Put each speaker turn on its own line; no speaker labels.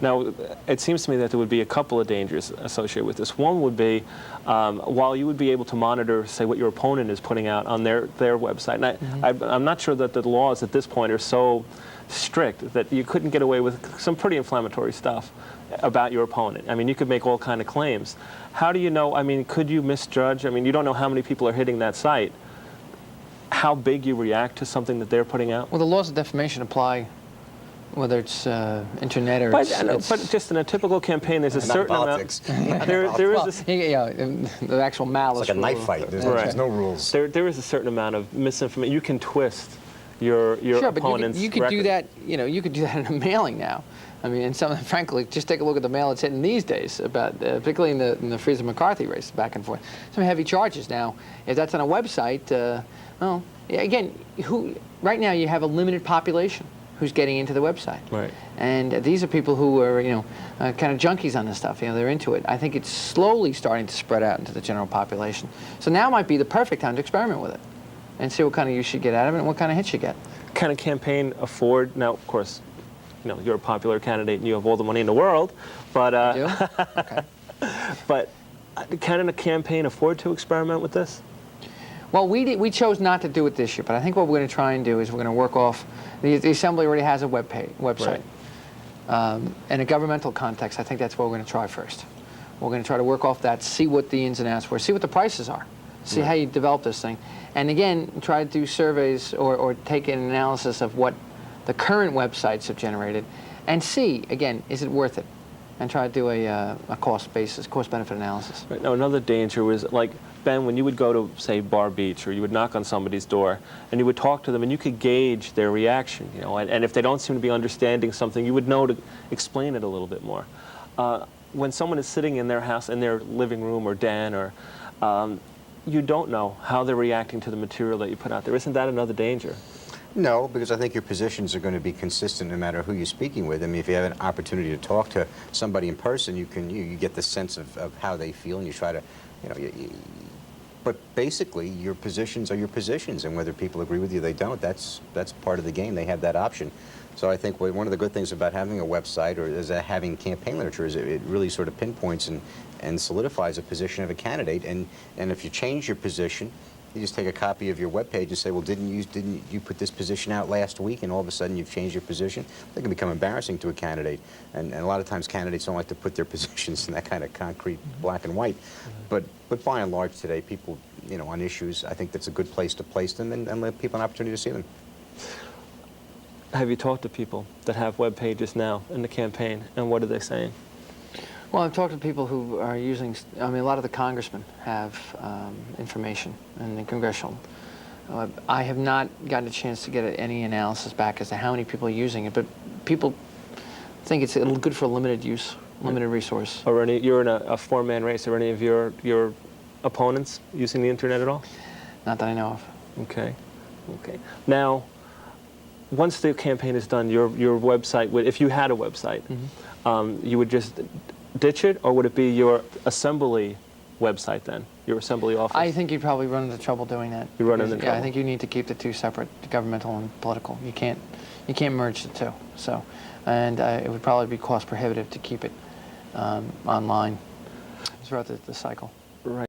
Now, it seems to me that there would be a couple of dangers associated with this. One would be, while you would be able to monitor, say, what your opponent is putting out on their website, and I'm not sure that the laws at this point are so strict that you couldn't get away with some pretty inflammatory stuff about your opponent. I mean, you could make all kind of claims. How do you know, I mean, could you misjudge? I mean, you don't know how many people are hitting that site. How big you react to something that they're putting out?
Well, the laws of defamation apply whether it's internet or
but just in a typical campaign, there's a certain amount. There is
the actual malice.
It's like a knife fight. There's no rules.
There is a certain amount of misinformation. You can twist your opponent's
but you could do that. You know, you could do that in a mailing now. I mean, and frankly, just take a look at the mail it's hitting these days, about particularly in the Friesen-McCarthy race, back and forth. Some heavy charges now. If that's on a website, well, again, right now you have a limited population who's getting into the website.
Right.
And these are people who are, kind of junkies on this stuff. They're into it. I think it's slowly starting to spread out into the general population. So now might be the perfect time to experiment with it and see what kind of use you get out of it and what kind of hits you get.
Can a campaign afford, now, of course, you're a popular candidate and you have all the money in the world, but
I do? Okay.
But can a campaign afford to experiment with this?
Well, we chose not to do it this year, but I think what we're going to try and do is we're going to work off, the Assembly already has a website. Right. In a governmental context, I think that's what we're going to try first. We're going to try to work off that, see what the ins and outs were, see what the prices are, see how you develop this thing. And again, try to do surveys or take an analysis of what the current websites have generated and see, again, is it worth it? And try to do a cost-benefit analysis.
Right. Now, another danger was, like, Ben, when you would go to, say, Bar Beach, or you would knock on somebody's door, and you would talk to them, and you could gauge their reaction, and if they don't seem to be understanding something, you would know to explain it a little bit more. When someone is sitting in their house, in their living room or den, or you don't know how they're reacting to the material that you put out there. Isn't that another danger?
No, because I think your positions are going to be consistent no matter who you're speaking with. I mean, if you have an opportunity to talk to somebody in person, you get the sense of how they feel, and you try to, but basically, your positions are your positions, and whether people agree with you or they don't, that's part of the game. They have that option. So I think one of the good things about having a website or having campaign literature is it really sort of pinpoints and solidifies a position of a candidate. And if you change your position, you just take a copy of your webpage and say, well, didn't you put this position out last week, and all of a sudden you've changed your position? That can become embarrassing to a candidate. And a lot of times candidates don't like to put their positions in that kind of concrete black and white. But by and large today, people, on issues, I think that's a good place to place them and let people an opportunity to see them.
Have you talked to people that have web pages now in the campaign, and what are they saying?
Well, I've talked to people who are using, a lot of the congressmen have information in the congressional. I have not gotten a chance to get any analysis back as to how many people are using it, but people think it's good for limited use, limited resource.
You're in a four-man race. Are any of your opponents using the internet at all?
Not that I know of.
Okay. Okay. Now, once the campaign is done, your website would, if you had a website, you would just ditch it, or would it be your assembly website then, your assembly office?
I think you'd probably run into trouble doing that.
You run into trouble?
Yeah, I think you need to keep the two separate, governmental and political. You can't merge the two. So, and it would probably be cost prohibitive to keep it online throughout the cycle.
Right.